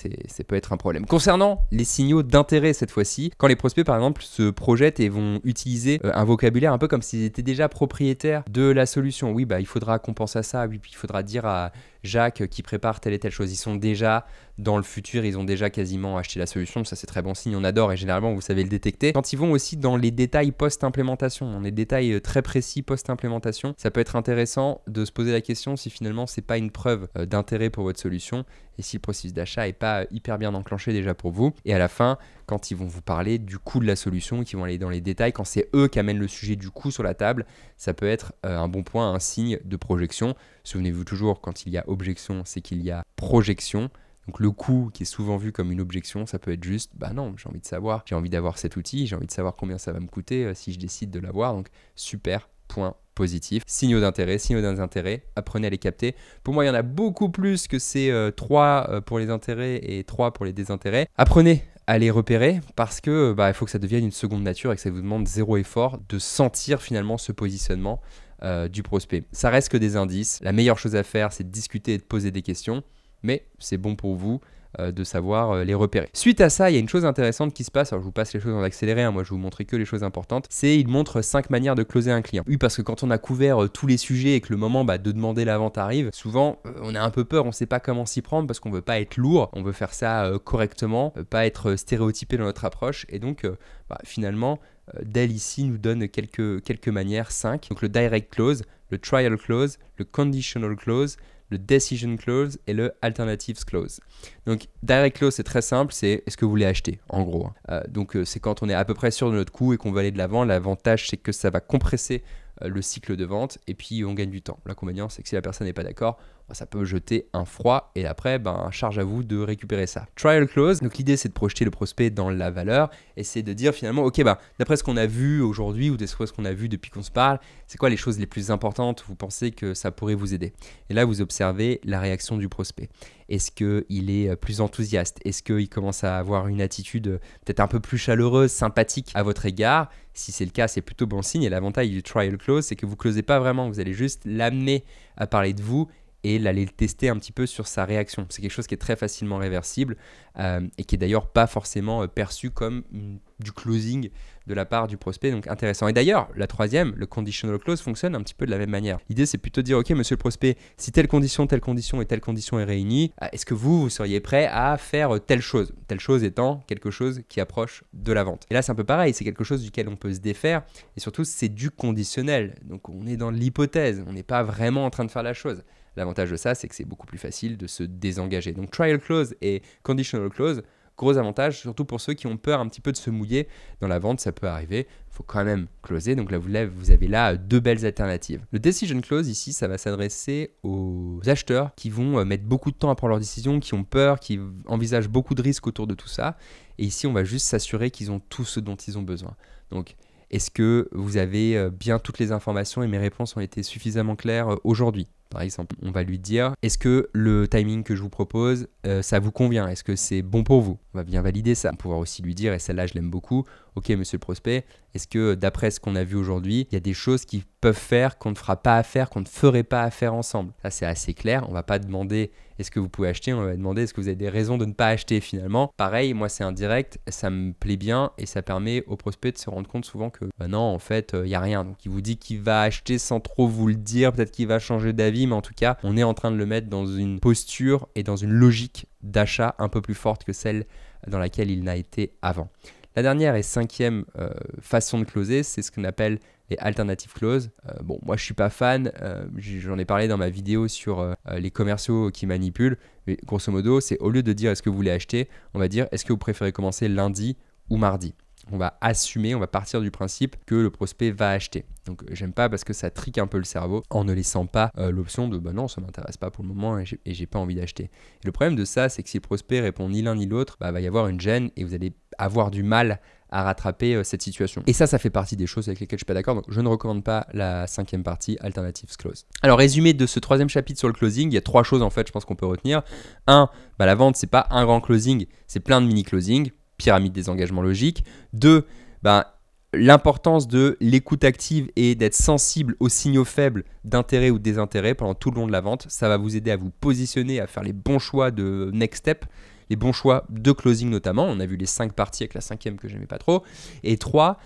peut être un problème. Concernant les signaux d'intérêt cette fois-ci, quand les prospects par exemple se projettent et vont utiliser un vocabulaire un peu comme s'ils étaient déjà propriétaires de la solution. Oui, il faudra qu'on pense à ça, oui, puis il faudra dire à Jacques qui prépare telle et telle chose. Ils sont déjà dans le futur, ils ont déjà quasiment acheté la solution. Ça, c'est très bon signe, on adore et généralement, vous savez le détecter. Quand ils vont aussi dans les détails post-implémentation, dans les détails très précis post-implémentation, ça peut être intéressant de se poser la question si finalement, c'est pas une preuve d'intérêt pour votre solution et si le processus d'achat n'est pas hyper bien enclenché déjà pour vous. Et à la fin, quand ils vont vous parler du coût de la solution, qu'ils vont aller dans les détails, quand c'est eux qui amènent le sujet du coût sur la table, ça peut être un bon point, un signe de projection. Souvenez-vous toujours, quand il y a objection, c'est qu'il y a projection. Donc le coût qui est souvent vu comme une objection, ça peut être juste, non, j'ai envie de savoir, j'ai envie d'avoir cet outil, j'ai envie de savoir combien ça va me coûter si je décide de l'avoir. Donc super, point positif. Signaux d'intérêt, signaux désintérêt, apprenez à les capter. Pour moi, il y en a beaucoup plus que ces 3 pour les intérêts et 3 pour les désintérêts. Apprenez à les repérer parce que il faut que ça devienne une seconde nature et que ça vous demande zéro effort de sentir finalement ce positionnement du prospect. Ça reste que des indices. La meilleure chose à faire, c'est de discuter et de poser des questions, mais c'est bon pour vous de savoir les repérer. Suite à ça, il y a une chose intéressante qui se passe. Alors, je vous passe les choses en accéléré, moi je vais vous montrer que les choses importantes. C'est il montre 5 manières de closer un client. Oui, parce que quand on a couvert tous les sujets et que le moment de demander la vente arrive, souvent on a un peu peur, on ne sait pas comment s'y prendre parce qu'on ne veut pas être lourd, on veut faire ça correctement, pas être stéréotypé dans notre approche. Et donc finalement, Dell ici nous donne quelques manières, 5. Donc le direct close, le trial close, le conditional close, le decision clause et le alternatives clause. Donc direct clause, c'est très simple, c'est est-ce que vous voulez acheter en gros. Donc c'est quand on est à peu près sûr de notre coût et qu'on va aller de l'avant. L'avantage c'est que ça va compresser le cycle de vente et puis on gagne du temps. L'inconvénient c'est que si la personne n'est pas d'accord, ça peut jeter un froid et après, charge à vous de récupérer ça. Trial close, donc l'idée c'est de projeter le prospect dans la valeur et c'est de dire finalement, ok, d'après ce qu'on a vu aujourd'hui ou d'après ce qu'on a vu depuis qu'on se parle, c'est quoi les choses les plus importantes, vous pensez que ça pourrait vous aider. Et là, vous observez la réaction du prospect. Est-ce qu'il est plus enthousiaste? Est-ce qu'il commence à avoir une attitude peut-être un peu plus chaleureuse, sympathique à votre égard? Si c'est le cas, c'est plutôt bon signe. Et l'avantage du trial close, c'est que vous ne closez pas vraiment. Vous allez juste l'amener à parler de vous et l'aller le tester un petit peu sur sa réaction. C'est quelque chose qui est très facilement réversible et qui est d'ailleurs pas forcément perçu comme du closing de la part du prospect, donc intéressant. Et d'ailleurs, la troisième, le conditional close, fonctionne un petit peu de la même manière. L'idée, c'est plutôt de dire, ok, monsieur le prospect, si telle condition et telle condition est réunie, est-ce que vous seriez prêt à faire telle chose étant quelque chose qui approche de la vente. Et là, c'est un peu pareil, c'est quelque chose duquel on peut se défaire, et surtout, c'est du conditionnel. Donc, on est dans l'hypothèse, on n'est pas vraiment en train de faire la chose. L'avantage de ça, c'est que c'est beaucoup plus facile de se désengager. Donc, trial close et conditional close, gros avantage, surtout pour ceux qui ont peur un petit peu de se mouiller. Dans la vente, ça peut arriver. Il faut quand même closer. Donc là, vous avez là deux belles alternatives. Le decision close, ici, ça va s'adresser aux acheteurs qui vont mettre beaucoup de temps à prendre leurs décisions, qui ont peur, qui envisagent beaucoup de risques autour de tout ça. Et ici, on va juste s'assurer qu'ils ont tout ce dont ils ont besoin. Donc, est-ce que vous avez bien toutes les informations et mes réponses ont été suffisamment claires aujourd'hui? Par exemple, on va lui dire, est-ce que le timing que je vous propose, ça vous convient? Est-ce que c'est bon pour vous? On va bien valider ça. On va pouvoir aussi lui dire, et celle-là je l'aime beaucoup, ok monsieur le prospect, est-ce que d'après ce qu'on a vu aujourd'hui, il y a des choses qui peuvent faire, qu'on ne fera pas à faire, qu'on ne ferait pas à faire ensemble? Ça c'est assez clair, on ne va pas demander est-ce que vous pouvez acheter, on va demander est-ce que vous avez des raisons de ne pas acheter finalement. Pareil, moi c'est indirect, ça me plaît bien et ça permet au prospect de se rendre compte souvent que non en fait il n'y a rien. Donc il vous dit qu'il va acheter sans trop vous le dire, peut-être qu'il va changer d'avis, mais en tout cas on est en train de le mettre dans une posture et dans une logique d'achat un peu plus forte que celle dans laquelle il n'a été avant. La dernière et cinquième façon de closer, c'est ce qu'on appelle les alternative clauses. Bon, moi je suis pas fan, j'en ai parlé dans ma vidéo sur les commerciaux qui manipulent, mais grosso modo, c'est au lieu de dire est-ce que vous voulez acheter, on va dire est-ce que vous préférez commencer lundi ou mardi. On va assumer, on va partir du principe que le prospect va acheter. Donc j'aime pas parce que ça trique un peu le cerveau en ne laissant pas l'option de non, ça m'intéresse pas pour le moment et j'ai pas envie d'acheter. Et le problème de ça, c'est que si le prospect répond ni l'un ni l'autre, va y avoir une gêne et vous allez avoir du mal à rattraper cette situation. Et ça fait partie des choses avec lesquelles je suis pas d'accord, donc je ne recommande pas la cinquième partie, Alternatives Clause. Alors résumé de ce troisième chapitre sur le closing, il y a trois choses en fait je pense qu'on peut retenir. 1, la vente c'est pas un grand closing, c'est plein de mini closing, pyramide des engagements logiques. 2, l'importance de l'écoute active et d'être sensible aux signaux faibles d'intérêt ou de désintérêt pendant tout le long de la vente. Ça va vous aider à vous positionner, à faire les bons choix de next step, les bons choix de closing notamment. On a vu les 5 parties avec la cinquième que j'aimais pas trop. Et 3,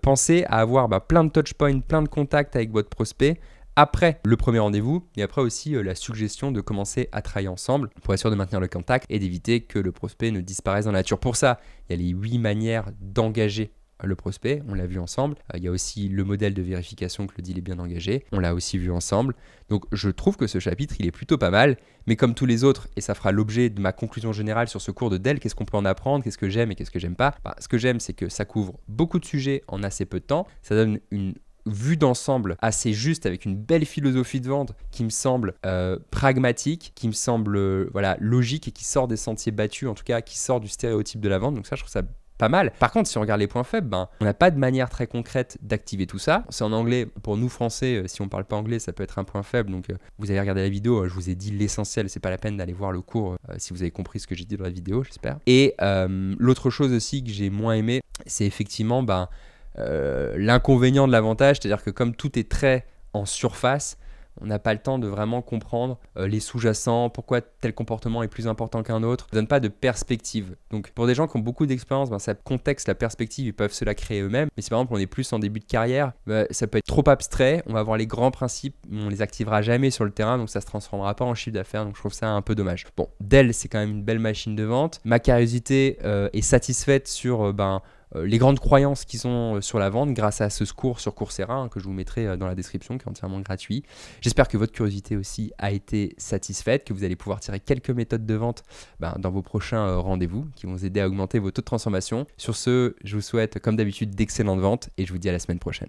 pensez à avoir plein de touch points, plein de contacts avec votre prospect après le premier rendez-vous et après aussi la suggestion de commencer à travailler ensemble pour être sûr de maintenir le contact et d'éviter que le prospect ne disparaisse dans la nature. Pour ça, il y a les 8 manières d'engager le prospect, on l'a vu ensemble. Il y a aussi le modèle de vérification que le deal est bien engagé, on l'a aussi vu ensemble. Donc je trouve que ce chapitre, il est plutôt pas mal, mais comme tous les autres, et ça fera l'objet de ma conclusion générale sur ce cours de Dell, qu'est-ce qu'on peut en apprendre, qu'est-ce que j'aime et qu'est-ce que j'aime pas. Ce que j'aime, c'est que ça couvre beaucoup de sujets en assez peu de temps, ça donne une vue d'ensemble assez juste avec une belle philosophie de vente qui me semble pragmatique, qui me semble logique et qui sort des sentiers battus, en tout cas qui sort du stéréotype de la vente. Donc ça, je trouve ça pas mal. Par contre, si on regarde les points faibles, on n'a pas de manière très concrète d'activer tout ça. C'est en anglais. Pour nous français, si on parle pas anglais, ça peut être un point faible. Donc, vous avez regardé la vidéo, je vous ai dit l'essentiel. C'est pas la peine d'aller voir le cours si vous avez compris ce que j'ai dit dans la vidéo, j'espère. Et l'autre chose aussi que j'ai moins aimé, c'est effectivement l'inconvénient de l'avantage, c'est-à-dire que comme tout est très en surface, on n'a pas le temps de vraiment comprendre les sous-jacents, pourquoi tel comportement est plus important qu'un autre. Ça ne donne pas de perspective. Donc pour des gens qui ont beaucoup d'expérience, ça contexte la perspective, ils peuvent se la créer eux-mêmes. Mais si par exemple on est plus en début de carrière, ça peut être trop abstrait, on va avoir les grands principes, mais on les activera jamais sur le terrain, donc ça ne se transformera pas en chiffre d'affaires, donc je trouve ça un peu dommage. Bon, Dell c'est quand même une belle machine de vente. Ma curiosité est satisfaite sur les grandes croyances qui sont sur la vente grâce à ce cours sur Coursera que je vous mettrai dans la description, qui est entièrement gratuit. J'espère que votre curiosité aussi a été satisfaite, que vous allez pouvoir tirer quelques méthodes de vente dans vos prochains rendez-vous qui vont vous aider à augmenter vos taux de transformation. Sur ce, je vous souhaite comme d'habitude d'excellentes ventes et je vous dis à la semaine prochaine.